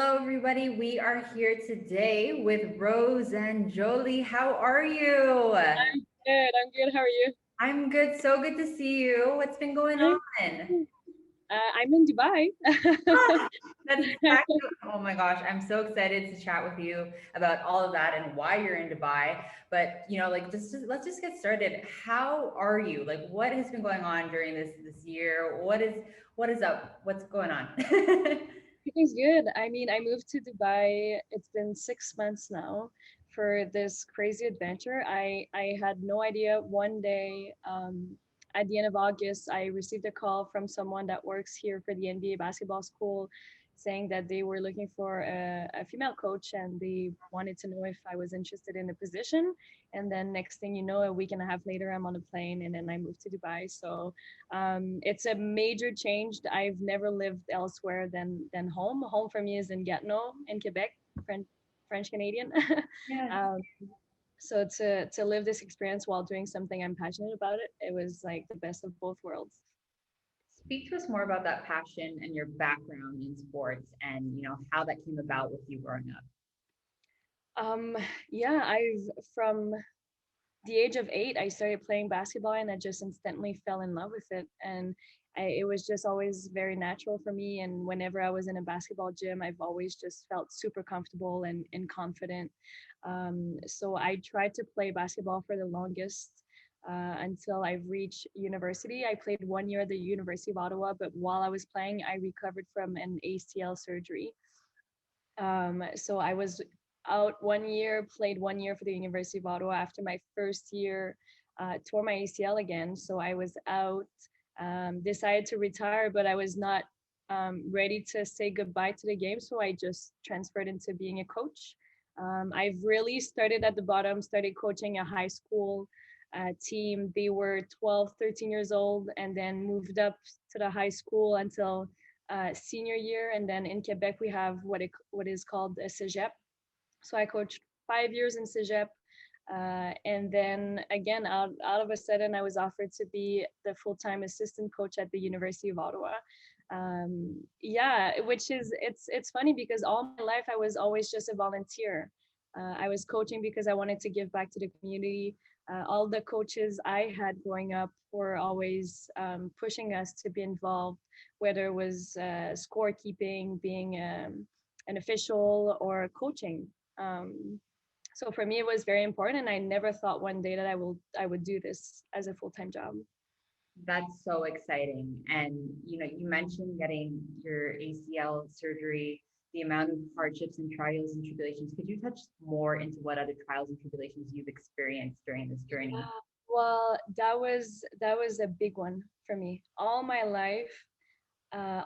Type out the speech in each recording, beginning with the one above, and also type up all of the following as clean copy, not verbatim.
Hello, everybody. We are here today with Rose and Joly. How are you? I'm good. I'm good. How are you? I'm good. So good to see you. What's been going Hi. on? I'm in Dubai. Ah, that's exactly. Oh my gosh, I'm so excited to chat with you about all of that and why you're in Dubai. But like, just let's just get started. How are you? Like, what has been going on during this year? What is up? What's going on? Everything's good. I mean, I moved to Dubai. It's been 6 months now for this crazy adventure. I had no idea. One day, at the end of August, I received a call from someone that works here for the NBA basketball school, saying that they were looking for a female coach and they wanted to know if I was interested in the position. And then next thing you know, a week and a half later, I'm on a plane and then I moved to Dubai. So it's a major change. I've never lived elsewhere than home. Home for me is in Gatineau in Quebec, French Canadian. Yeah. um, so to live this experience while doing something I'm passionate about, it was like the best of both worlds. Speak to us more about that passion and your background in sports and how that came about with you growing up. Um, yeah, I've from the age of 8, I started playing basketball and I just instantly fell in love with it. And it was just always very natural for me. And whenever I was in a basketball gym, I've always just felt super comfortable and confident. So I tried to play basketball for the longest until I reached university. I played 1 year at the University of Ottawa, but while I was playing, I recovered from an ACL surgery. So I was out 1 year, played 1 year for the University of Ottawa. After my first year, tore my ACL again. So I was out, decided to retire, but I was not ready to say goodbye to the game. So I just transferred into being a coach. I've really started at the bottom, started coaching a high school team. They were 12, 13 years old, and then moved up to the high school until senior year. And then in Quebec, we have what is called a cégep. So I coached 5 years in cégep. And then again, out of a sudden, I was offered to be the full-time assistant coach at the University of Ottawa. Yeah, which is it's funny because all my life I was always just a volunteer. I was coaching because I wanted to give back to the community. All the coaches I had growing up were always pushing us to be involved, whether it was scorekeeping, being an official, or coaching. Um, so for me, it was very important, and I never thought one day that I would do this as a full time job. That's so exciting. And you mentioned getting your ACL surgery, the amount of hardships and trials and tribulations. Could you touch more into what other trials and tribulations you've experienced during this journey? Well, that was a big one for me. All my life,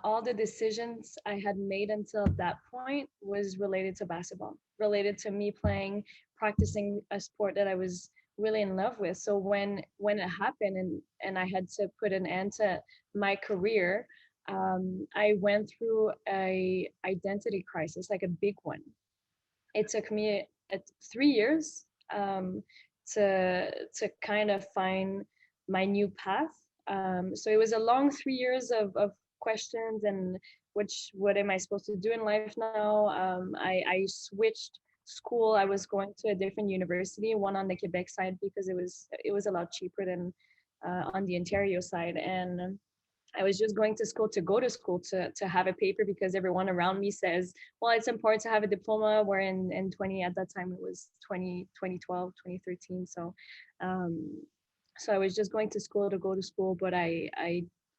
all the decisions I had made until that point was related to basketball, related to me playing, practicing a sport that I was really in love with. So when it happened and I had to put an end to my career, I went through a identity crisis, like a big one. It took me 3 years to kind of find my new path. So it was a long 3 years of questions and what am I supposed to do in life now? I switched school. I was going to a different university, one on the Quebec side because it was a lot cheaper than on the Ontario side, and I was just going to school to go to school to have a paper because everyone around me says, well, it's important to have a diploma. Where in 20, at that time it was 2012, 2013. So I was just going to school to go to school, but I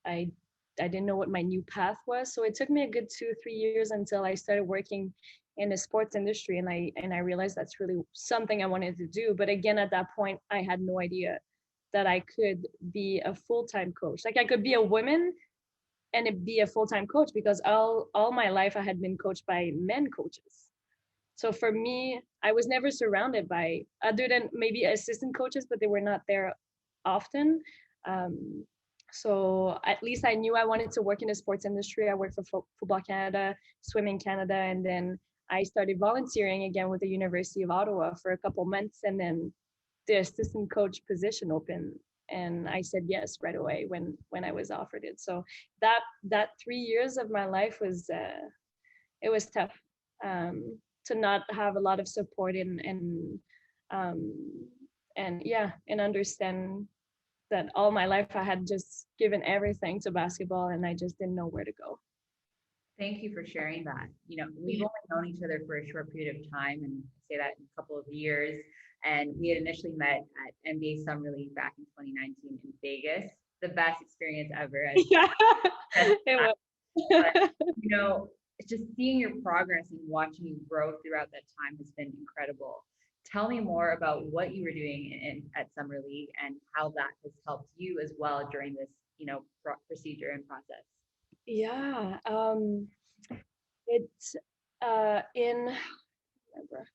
I didn't know what my new path was. So it took me a good 2 3 years until I started working in the sports industry, and I realized that's really something I wanted to do. But again, at that point, I had no idea that I could be a full-time coach. Like I could be a woman and it be a full-time coach because all my life I had been coached by men coaches. So for me, I was never surrounded by other than maybe assistant coaches, but they were not there often. Um, so at least I knew I wanted to work in the sports industry. I worked for Football Canada, Swimming Canada, and then I started volunteering again with the University of Ottawa for a couple months, and then the assistant coach position open, and I said yes right away when I was offered it. So that 3 years of my life was it was tough. to not have a lot of support um, and yeah, and understand that all my life I had just given everything to basketball and I just didn't know where to go. Thank you for sharing that. You know, we've Yeah. only known each other for a short period of time, and I say that in a couple of years. And we had initially met at NBA Summer League back in 2019 in Vegas. The best experience ever. Yeah, As it was. but you know, it's just seeing your progress and watching you grow throughout that time has been incredible. Tell me more about what you were doing at Summer League and how that has helped you as well during this, you know, procedure and process. Yeah, it's in remember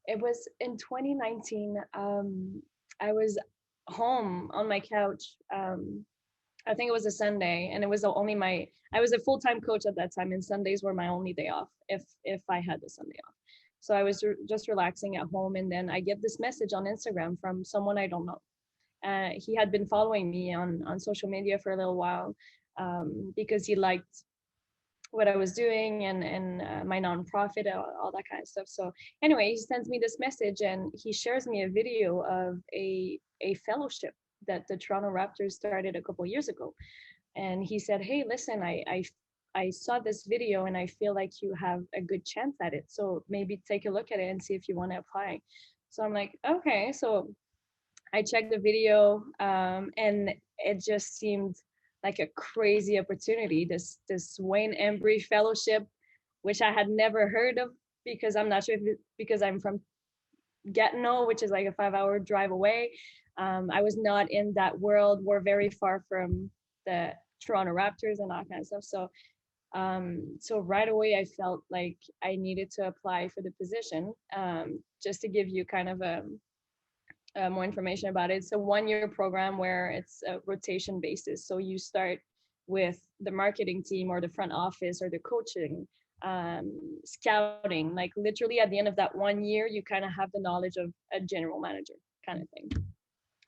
it was in 2019. I was home on my couch. I think it was a Sunday, and it was only my. I was a full time coach at that time, and Sundays were my only day off if I had the Sunday off. So I was just relaxing at home, and then I get this message on Instagram from someone I don't know. He had been following me on social media for a little while because he liked what I was doing and my nonprofit, all that kind of stuff. So anyway, he sends me this message and he shares me a video of a fellowship that the Toronto Raptors started a couple years ago. And he said, "Hey, listen, I saw this video and I feel like you have a good chance at it. So maybe take a look at it and see if you want to apply." So I'm like, okay. So I checked the video, and it just seemed like a crazy opportunity. This Wayne Embry Fellowship, which I had never heard of because I'm not sure if because I'm from Gatineau, which is like a 5 hour drive away. I was not in that world. We're very far from the Toronto Raptors and all kind of stuff. So right away I felt like I needed to apply for the position. Just to give you kind of a more information about it. It's a 1 year program where it's a rotation basis. So you start with the marketing team or the front office or the coaching, scouting. Like literally at the end of that 1 year, you kind of have the knowledge of a general manager kind of thing.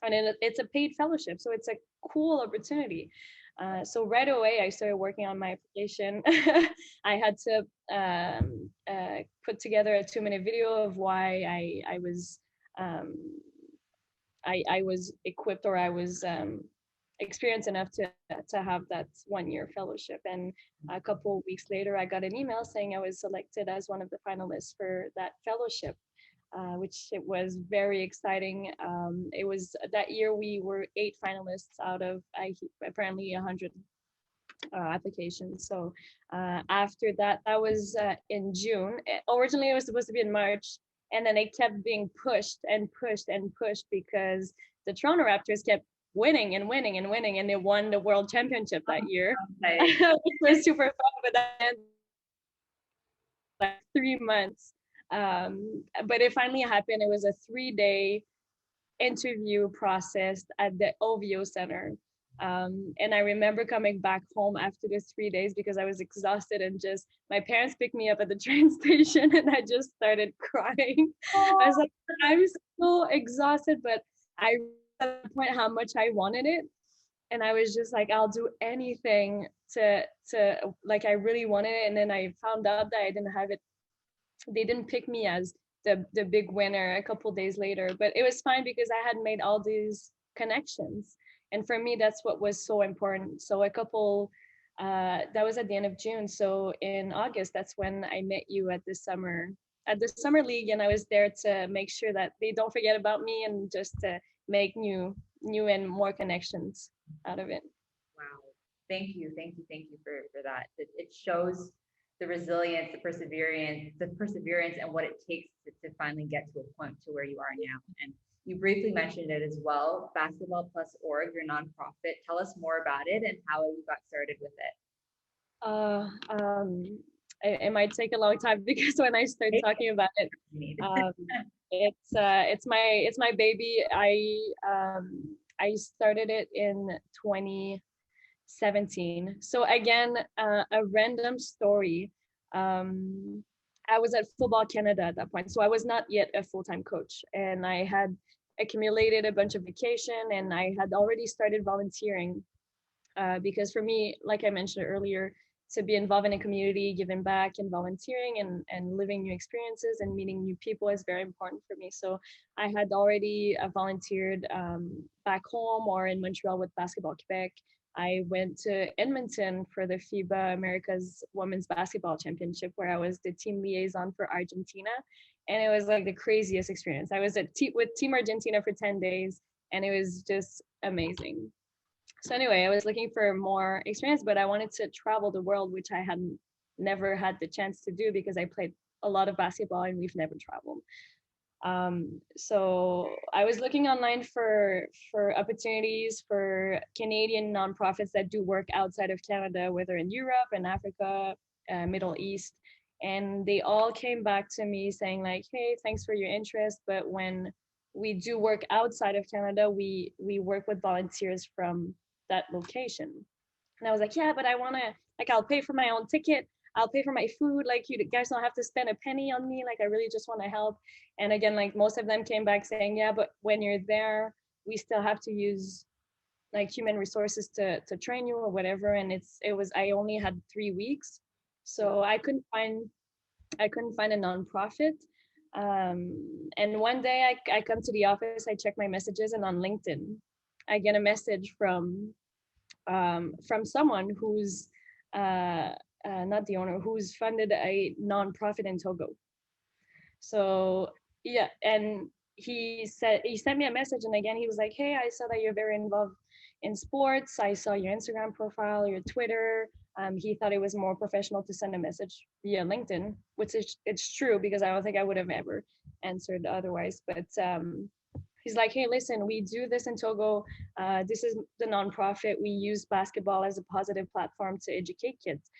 And then it's a paid fellowship, so it's a cool opportunity. So right away, I started working on my application. I had to put together a 2 minute video of why I was um, I was equipped or I was experienced enough to have that 1 year fellowship. And a couple of weeks later, I got an email saying I was selected as one of the finalists for that fellowship, which it was very exciting. It was that year we were 8 finalists out of apparently 100 applications. So after that, that was in June. Originally, it was supposed to be in March, and then it kept being pushed and pushed and pushed because the Toronto Raptors kept winning and winning and winning, and they won the World Championship that year, Okay. which was super fun. But that like 3 months. But it finally happened. It was a 3 day interview process at the OVO Center. And I remember coming back home after the 3 days because I was exhausted and just my parents picked me up at the train station and I just started crying. I was like, I'm so exhausted, but I at the point how much I wanted it. And I was just like, I'll do anything to like I really wanted it. And then I found out that I didn't have it. They didn't pick me as the big winner a couple days later, but it was fine because I had made all these connections, and for me that's what was so important. So a couple that was at the end of June, so in August that's when I met you at the summer league, and I was there to make sure that they don't forget about me and just to make new and more connections out of it. Wow. Thank you for that. It shows the resilience, the perseverance, and what it takes to finally get to a point to where you are now. And you briefly mentioned it as well, Basketball Plus Org, your nonprofit. Tell us more about it and how you got started with it. Uh, um, it might take a long time because when I start talking about it, um, it's my baby. I started it in 2017. So again, a random story. Um, I was at Football Canada at that point, so I was not yet a full-time coach, and I had accumulated a bunch of vacation, and I had already started volunteering because for me, like I mentioned earlier, to be involved in a community, giving back and volunteering and living new experiences and meeting new people is very important for me. So I had already volunteered back home or in Montreal with Basketball Quebec. I went to Edmonton for the FIBA America's Women's Basketball Championship, where I was the team liaison for Argentina. And it was like the craziest experience. I was with Team Argentina for 10 days, and it was just amazing. So anyway, I was looking for more experience, but I wanted to travel the world, which I had never had the chance to do because I played a lot of basketball and we've never traveled. So I was looking online for opportunities for Canadian nonprofits that do work outside of Canada, whether in Europe and Africa, Middle East, and they all came back to me saying like, "Hey, thanks for your interest, but when we do work outside of Canada, we work with volunteers from that location." And I was like, "Yeah, but I wanna like I'll pay for my own ticket. I'll pay for my food. Like you guys don't have to spend a penny on me. Like I really just want to help." And again, like most of them came back saying, "Yeah, but when you're there, we still have to use like human resources to train you or whatever." And it was I only had 3 weeks, so I couldn't find a nonprofit. And one day I come to the office, I check my messages, and on LinkedIn, I get a message from someone who's not the owner, who's funded a nonprofit in Togo. So yeah, and he sent me a message, and again he was like, "Hey, I saw that you're very involved in sports. I saw your Instagram profile, your Twitter." He thought it was more professional to send a message via LinkedIn, which is it's true because I don't think I would have ever answered otherwise. But he's like, "Hey, listen, we do this in Togo. This is the nonprofit. We use basketball as a positive platform to educate kids.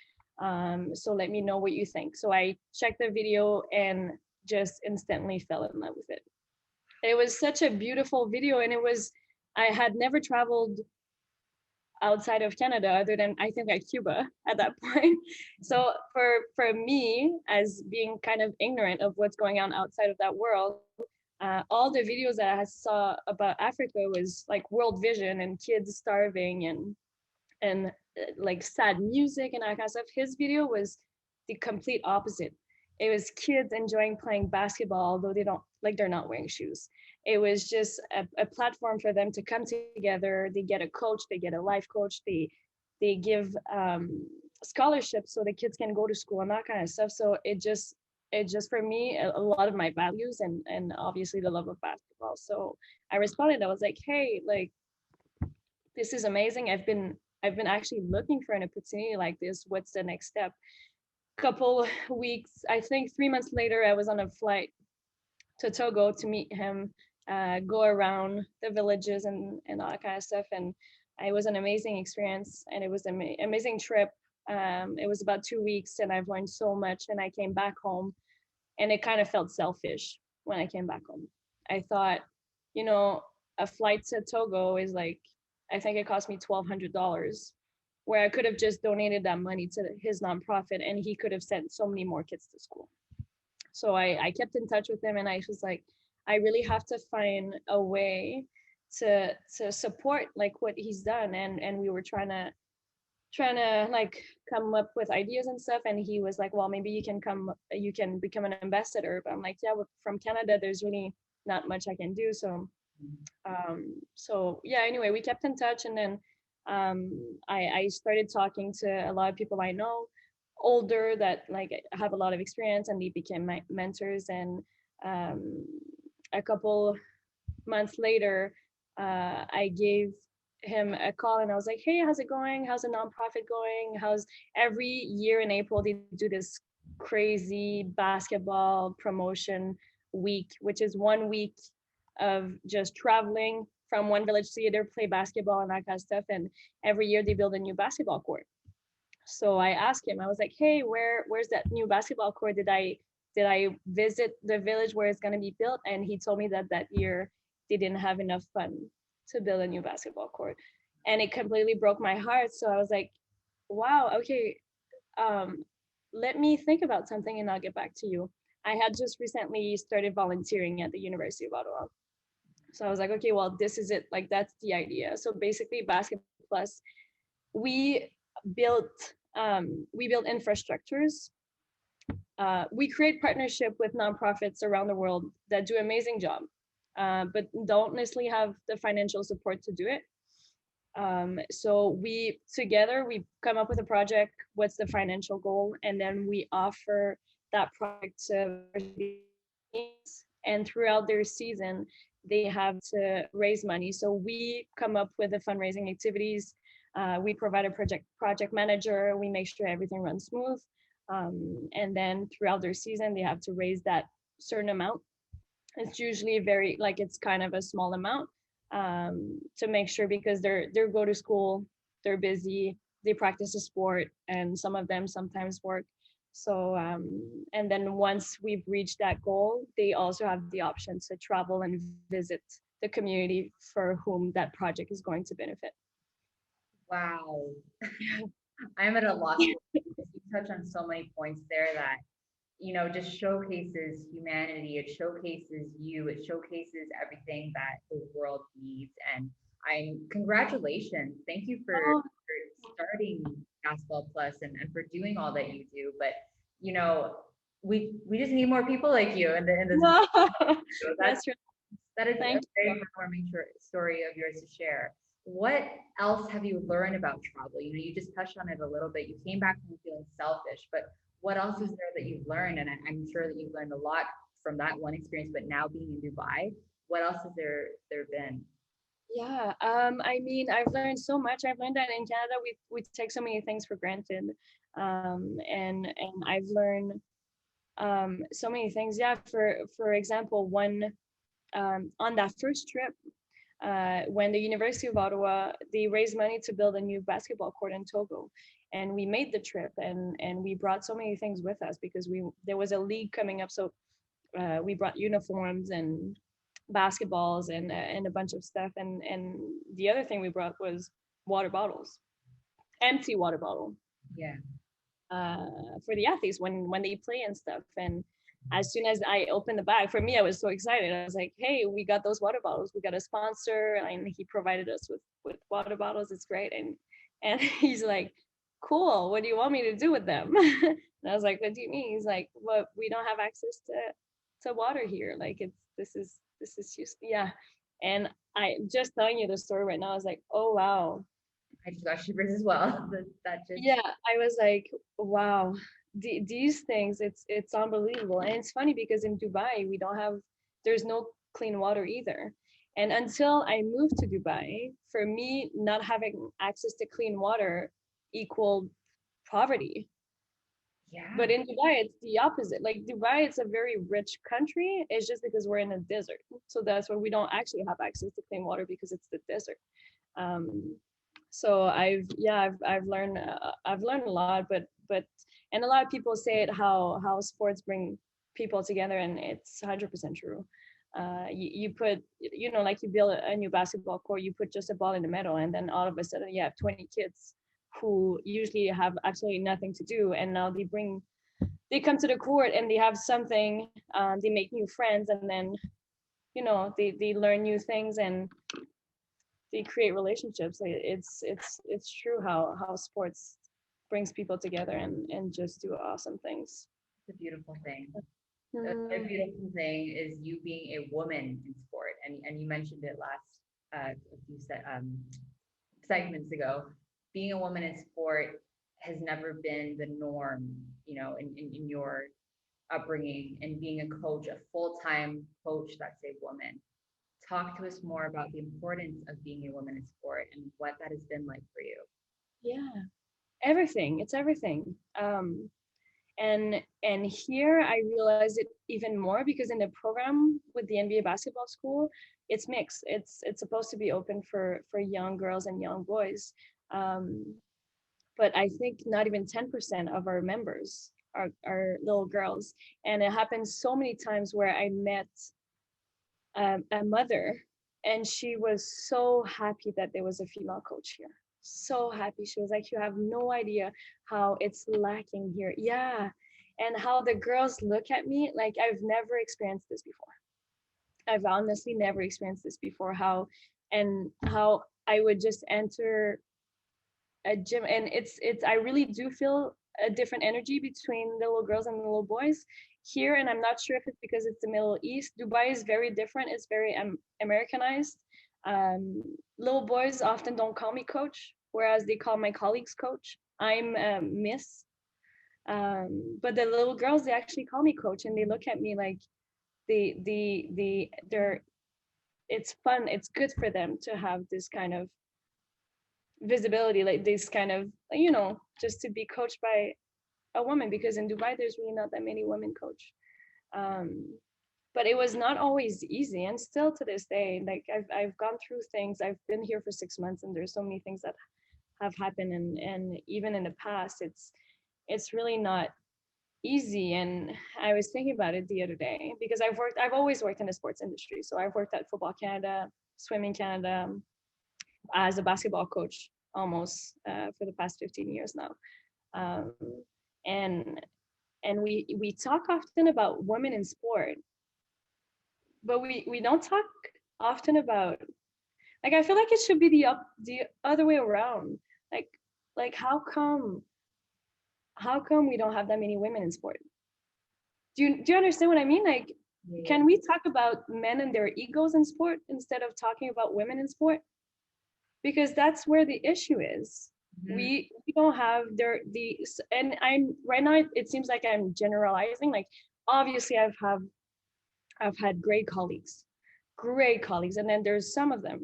So let me know what you think." So I checked the video and just instantly fell in love with it. It was such a beautiful video, and I had never traveled outside of Canada other than I think like Cuba at that point. So for me, as being kind of ignorant of what's going on outside of that world, all the videos that I saw about Africa was like World Vision and kids starving and like sad music and that kind of stuff. His video was the complete opposite. It was kids enjoying playing basketball, although they're not wearing shoes. It was just a platform for them to come together. They get a coach, they get a life coach, they give scholarships so the kids can go to school and that kind of stuff. So it just for me a lot of my values and obviously the love of basketball. So I responded. I was like, "Hey, like this is amazing. I've been actually looking for an opportunity like this. What's the next step?" Couple weeks, I think 3 months later, I was on a flight to Togo to meet him, go around the villages and all that kind of stuff. And it was an amazing experience, and it was an amazing trip. It was about 2 weeks, and I've learned so much. And I came back home, and it kind of felt selfish when I came back home. I thought, you know, a flight to Togo is like, I think it cost me $1,200, where I could have just donated that money to his nonprofit and he could have sent so many more kids to school. So I kept in touch with him, and I was like, I really have to find a way to support like what he's done. And we were trying to like come up with ideas and stuff, and he was like, "Well, maybe you can become an ambassador." But I'm like, "Yeah, from Canada there's really not much I can do." So yeah, anyway, we kept in touch, and then I started talking to a lot of people I know older that like have a lot of experience, and they became my mentors. And um, a couple months later, I gave him a call, and I was like, "Hey, how's it going? How's the nonprofit going? How's every year in April they do this crazy basketball promotion week, which is 1 week of just traveling from one village to the other, play basketball and that kind of stuff. And every year they build a new basketball court." So I asked him, I was like, "Hey, where's that new basketball court? Did I visit the village where it's going to be built?" And he told me that year they didn't have enough fund to build a new basketball court. And it completely broke my heart. So I was like, wow, okay, um, let me think about something and I'll get back to you. I had just recently started volunteering at the University of Ottawa. So I was like, okay, well, this is it. Like, that's the idea. So basically, Basket Plus, we built We build infrastructures. We create partnership with nonprofits around the world that do amazing job, but don't necessarily have the financial support to do it. So we together we come up with a project. What's the financial goal, and then we offer that project to teams, and throughout their season they have to raise money. So we come up with the fundraising activities. We provide a project manager. We make sure everything runs smooth, and then throughout their season they have to raise that certain amount. It's usually very like it's kind of a small amount, to make sure, because they're go to school, they're busy, they practice a sport, and some of them sometimes work. So and then once we've reached that goal, they also have the option to travel and visit the community for whom that project is going to benefit. Wow. I'm at a loss. You touch on so many points there that, just showcases humanity. It showcases you. It showcases everything that the world needs. And congratulations. Thank you Oh, for starting Basketball Plus and for doing all that you do. But, you know, we just need more people like you in this. no. So That's right. that is a Thank very you. heartwarming story of yours to share. What else have you learned about travel? You just touched on it a little bit. You came back from feeling selfish, but what else is there that you've learned? And I'm sure that you've learned a lot from that one experience, but now being in Dubai, what else has there been? Yeah, I mean, I've learned so much. I've learned that in Canada we take so many things for granted, and I've learned so many things. Yeah, for example, one on that first trip, when the University of Ottawa they raised money to build a new basketball court in Togo, and we made the trip, and we brought so many things with us because we there was a league coming up, so we brought uniforms and basketballs and a bunch of stuff, and the other thing we brought was water bottles, empty water bottle, Yeah. for the athletes when they play and stuff. And as soon as I opened the bag, for me, I was so excited. I was like, "Hey, we got those water bottles. We got a sponsor, and he provided us with water bottles. It's great." And he's like, "Cool. What do you want me to do with them?" And I was like, "What do you mean?" He's like, "Well, we don't have access to water here. Like this is just yeah." And I just telling you the story right now. I was like, "Oh wow, I just got shivers as well. That just yeah." I was like, wow, these things, it's unbelievable. And it's funny because in Dubai we don't have, there's no clean water either. And until I moved to Dubai, for me not having access to clean water equaled poverty. yeah. But in Dubai it's the opposite. Like Dubai, it's a very rich country, it's just because we're in a desert, so that's why we don't actually have access to clean water, because it's the desert. um so I've learned a lot, but and a lot of people say it, how sports bring people together, and it's 100% true. You put, like you build a new basketball court, you put just a ball in the middle, and then all of a sudden you have 20 kids who usually have absolutely nothing to do, and now they come to the court and they have something. They make new friends, and then they learn new things, and they create relationships. Like, it's true how sports brings people together and just do awesome things. It's a beautiful thing. A Mm, beautiful thing is you being a woman in sport, and you mentioned it last a few segments ago. Being a woman in sport has never been the norm, in your upbringing, and being a coach, a full-time coach that's a woman. Talk to us more about the importance of being a woman in sport and what that has been like for you. yeah, everything. It's everything. And here I realize it even more, because in the program with the NBA basketball school, it's mixed. It's supposed to be open for young girls and young boys. Um, but I think not even 10% of our members are little girls. And it happens so many times where I met a mother, and she was so happy that there was a female coach here. So happy. She was like, "You have no idea how it's lacking here." Yeah. And how the girls look at me like I've never experienced this before. I've honestly never experienced this before. How I would just enter a gym, and it's I really do feel a different energy between the little girls and the little boys here. And I'm not sure if it's because it's the Middle East. Dubai is very different. It's very Americanized. um, Little boys often don't call me coach, whereas they call my colleagues coach. I'm miss. But the little girls, they actually call me coach, and they look at me like they're, it's fun, it's good for them to have this kind of visibility, like this kind of, just to be coached by a woman, because in Dubai there's really not that many women coach. um, but it was not always easy, and still to this day, like I've gone through things. I've been here for 6 months, and there's so many things that have happened, and even in the past, it's really not easy. And I was thinking about it the other day, because I've always worked in the sports industry. So I've worked at Football Canada, Swimming Canada, as a basketball coach almost, for the past 15 years now. um, and we talk often about women in sport, but we don't talk often about, like, I feel like it should be the other way around. like like how come we don't have that many women in sport? Do you understand what I mean? Like, Yeah. can we talk about men and their egos in sport instead of talking about women in sport? Because that's where the issue is. Mhm. We don't have and I'm right now, it seems like I'm generalizing. Like, obviously I've had great colleagues, and then there's some of them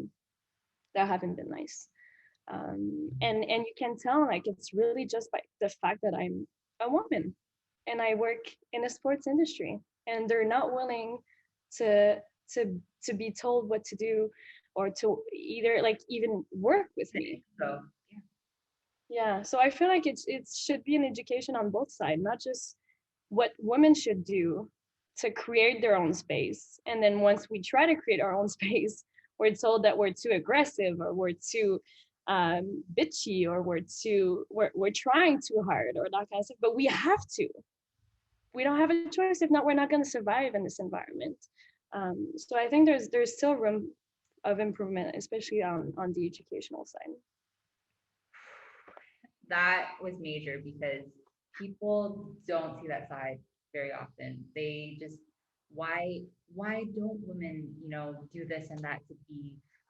that haven't been nice. And you can tell, like, it's really just by the fact that I'm a woman and I work in a sports industry, and they're not willing to to be told what to do, or to either, like, even work with me. So Yeah, so I feel like it should be an education on both sides, not just what women should do to create their own space. And then once we try to create our own space, we're told that we're too aggressive, or we're too bitchy, or we're trying too hard, or that kind of stuff. But we have to. We don't have a choice. If not, we're not going to survive in this environment. So I think there's still room of improvement, especially on the educational side. that was major because people don't see that side very often. They just why don't women, do this and that to be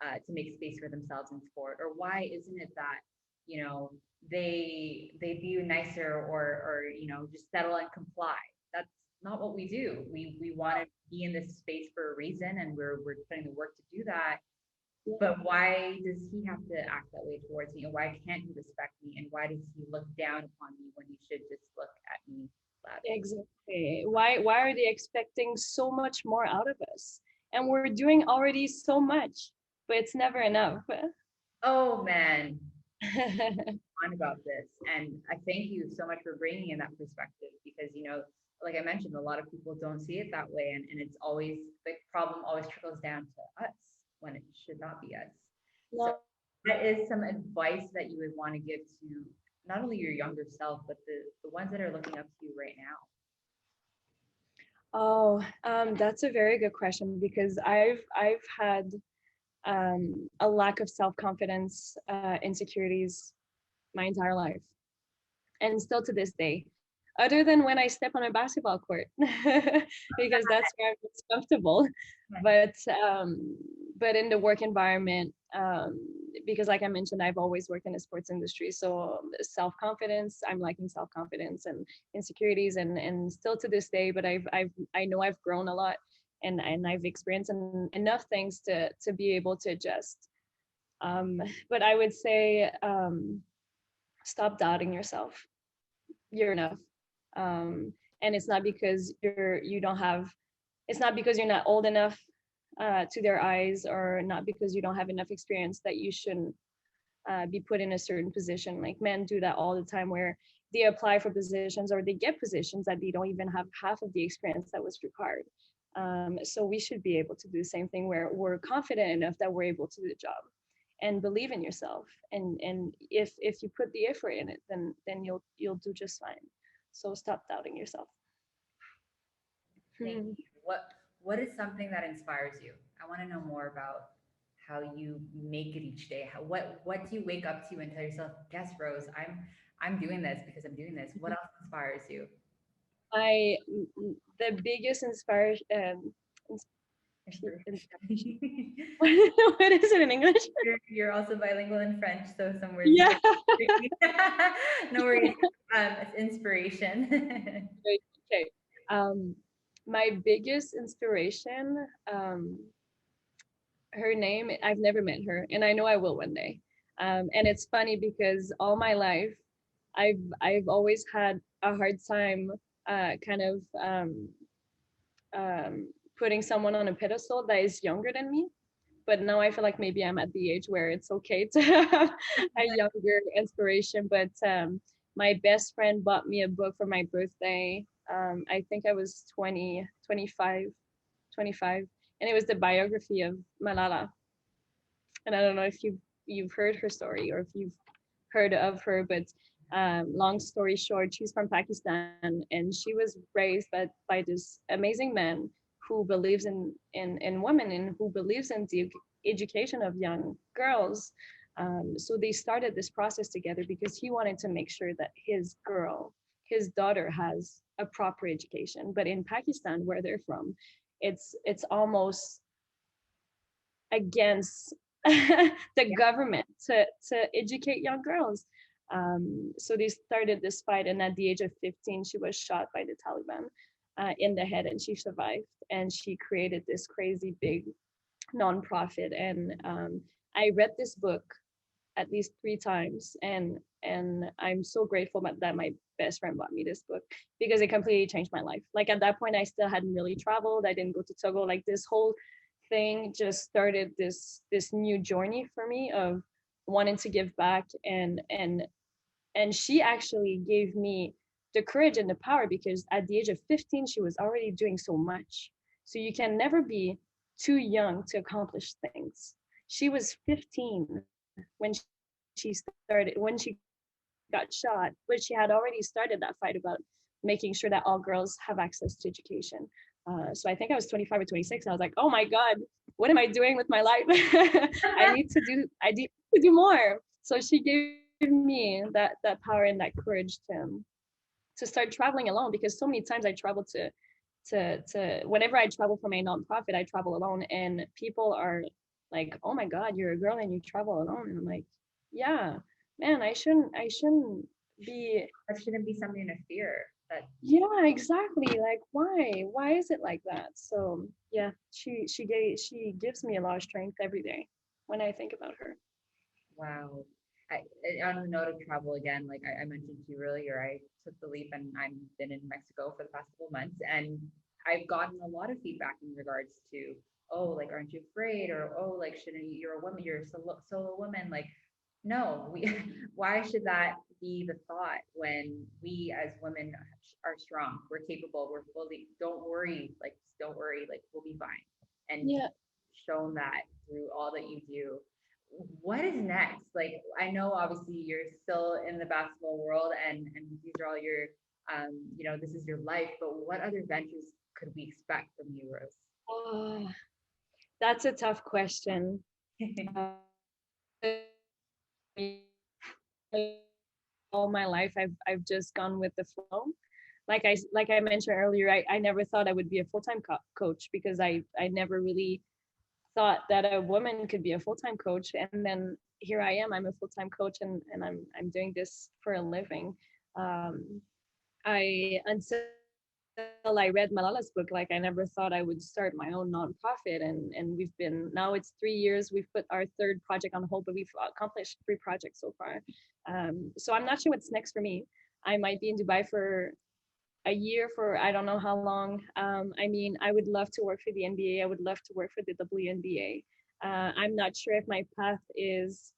to make space for themselves in sport? Or why isn't it that, you know, they view nicer or just settle and comply? That's not what we do. We want to be in this space for a reason, and we're putting the work to do that. But why does he have to act that way towards me? And why can't he respect me? And why does he look down upon me when he should just look at me gladly? Exactly. Why are they expecting so much more out of us? And we're doing already so much, but it's never enough. Oh man, on about this. And I thank you so much for bringing in that perspective because, like I mentioned, a lot of people don't see it that way. And it's always the problem always trickles down to us when it should not be us. So, No. what is some advice that you would want to give to not only your younger self, but the ones that are looking up to you right now? Oh, that's a very good question, because I've had a lack of self-confidence, insecurities my entire life, and still to this day, other than when I step on a basketball court, because that's where I'm most comfortable. But in the work environment, because like I mentioned, I've always worked in the sports industry, so self-confidence, I'm lacking self-confidence and insecurities, and still to this day. But I know I've grown a lot, and I've experienced enough things to be able to adjust. But I would say, stop doubting yourself. You're enough. And it's not because you don't have, it's not because you're not old enough, to their eyes, or not because you don't have enough experience, that you shouldn't be put in a certain position. Like, men do that all the time, where they apply for positions, or they get positions that they don't even have half of the experience that was required. So we should be able to do the same thing, where we're confident enough that we're able to do the job, and believe in yourself. And if you put the effort in it, then you'll do just fine. So stop doubting yourself. Thank you. What is something that inspires you? I want to know more about how you make it each day? What do you wake up to and tell yourself, yes, Rose, I'm doing this because I'm doing this. What else inspires you? I the biggest inspiration Inspiration. what is it in English? You're also bilingual in French, so some words you Yeah. might no worries. It's inspiration. Okay. Um, my biggest inspiration, um, her name, I've never met her, and I know I will one day. And it's funny because all my life, I've always had a hard time, kind of putting someone on a pedestal that is younger than me. But now I feel like maybe I'm at the age where it's okay to have a younger inspiration. But my best friend bought me a book for my birthday. I think I was 20, 25, and it was the biography of Malala. And I don't know if you've heard her story or if you've heard of her, but long story short, she's from Pakistan, and she was raised by this amazing man who believes in women and who believes in the education of young girls. So they started this process together because he wanted to make sure that his daughter, has a proper education. But in Pakistan, where they're from, it's almost against the Yeah. government to educate young girls. So they started this fight, and at the age of 15, she was shot by the Taliban in the head, and she survived. And she created this crazy big nonprofit. And I read this book at least 3 times, and I'm so grateful that my best friend bought me this book because it completely changed my life. Like at that point, I still hadn't really traveled. I didn't go to Togo. Like this whole thing just started this new journey for me of wanting to give back. And she actually gave me the courage and the power because at the age of 15 she was already doing so much. So you can never be too young to accomplish things. She was 15 when when she got shot, but she had already started that fight about making sure that all girls have access to education. So I think I was 25 or 26. And I was like, oh my God, what am I doing with my life? I need to do more. So she gave me that power and that courage to start traveling alone, because so many times I travel to whenever I travel for my nonprofit, I travel alone, and people are like, oh my God, you're a girl and you travel alone. And I'm like, yeah, man, I shouldn't be. That shouldn't be something to fear. That Yeah, exactly. Like, why is it like that? So yeah, she gives me a lot of strength every day when I think about her. wow. On the note of travel again, like I mentioned to you earlier, I took the leap and I've been in Mexico for the past couple of months, and I've gotten a lot of feedback in regards to, oh, like, aren't you afraid? Or, oh, like, shouldn't you, you're a woman, you're a solo woman. Like, no, we, why should that be the thought when we as women are strong, we're capable, we're fully, don't worry, like, just don't worry, like, we'll be fine. And Yeah. shown that through all that you do. What is next? Like, I know obviously you're still in the basketball world, and these are all your, this is your life, but what other ventures could we expect from you, Rose? Oh, that's a tough question. All my life, I've just gone with the flow. Like I mentioned earlier, I never thought I would be a full-time coach, because I never really thought that a woman could be a full-time coach. And then here I am, I'm a full-time coach, and I'm doing this for a living. um, I until I read Malala's book, like I never thought I would start my own nonprofit, and we've been, now it's 3 years. We've put our third project on hold, but we've accomplished 3 projects so far. So I'm not sure what's next for me. I might be in Dubai for a year, for I don't know how long. I mean, I would love to work for the NBA. I would love to work for the WNBA. I'm not sure if my path is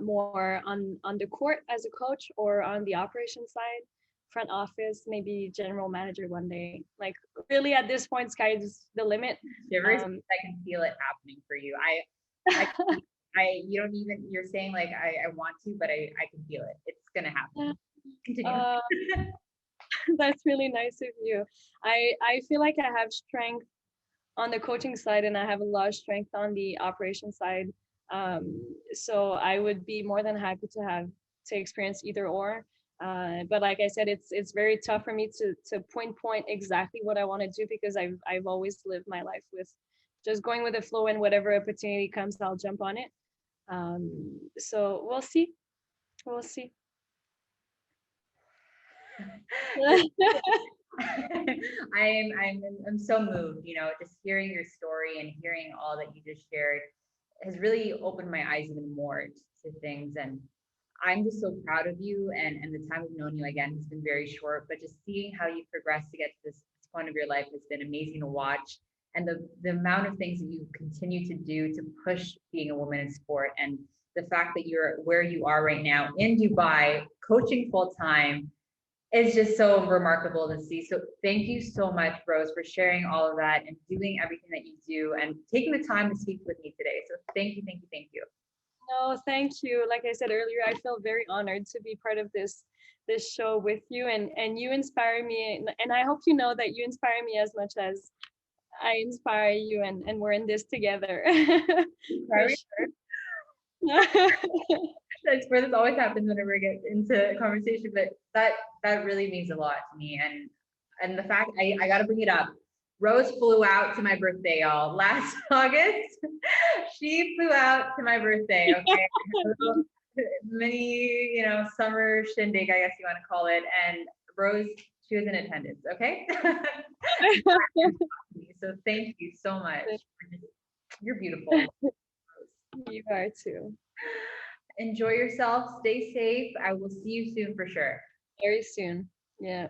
more on the court as a coach or on the operation side, front office, maybe general manager one day. Like really, at this point, sky's the limit. Shivers, I can feel it happening for you. I, you don't even, you're saying like, I want to, but I can feel it. It's going to happen. Continue. uh, that's really nice of you. I feel like I have strength on the coaching side, and I have a lot of strength on the operation side. So I would be more than happy to experience either or. But like I said, it's very tough for me to point exactly what I want to do, because I've always lived my life with just going with the flow, and whatever opportunity comes, I'll jump on it. So we'll see. We'll see. This I'm so moved, you know, just hearing your story and hearing all that you just shared has really opened my eyes even more to things. And I'm just so proud of you. And the time we've known you again has been very short, but just seeing how you progressed to get to this point of your life has been amazing to watch. And the amount of things that you continue to do to push being a woman in sport, and the fact that you're where you are right now in Dubai, coaching full time, it's just so remarkable to see. So thank you so much, Rose, for sharing all of that and doing everything that you do and taking the time to speak with me today. So thank you, thank you, thank you. No, thank you. Like I said earlier, I feel very honored to be part of this show with you, and you inspire me, and I hope you know that you inspire me as much as I inspire you, and we're in this together. For Sorry. sure. That's where this always happens whenever we get into a conversation, but that really means a lot to me. And the fact I gotta bring it up. Rose flew out to my birthday, y'all, last August. She flew out to my birthday, okay? A little mini, you know, summer shindig, I guess you want to call it. And Rose, she was in attendance, okay? So thank you so much. You're beautiful. You are too. Enjoy yourself. Stay safe. I will see you soon for sure. Very soon. Yeah.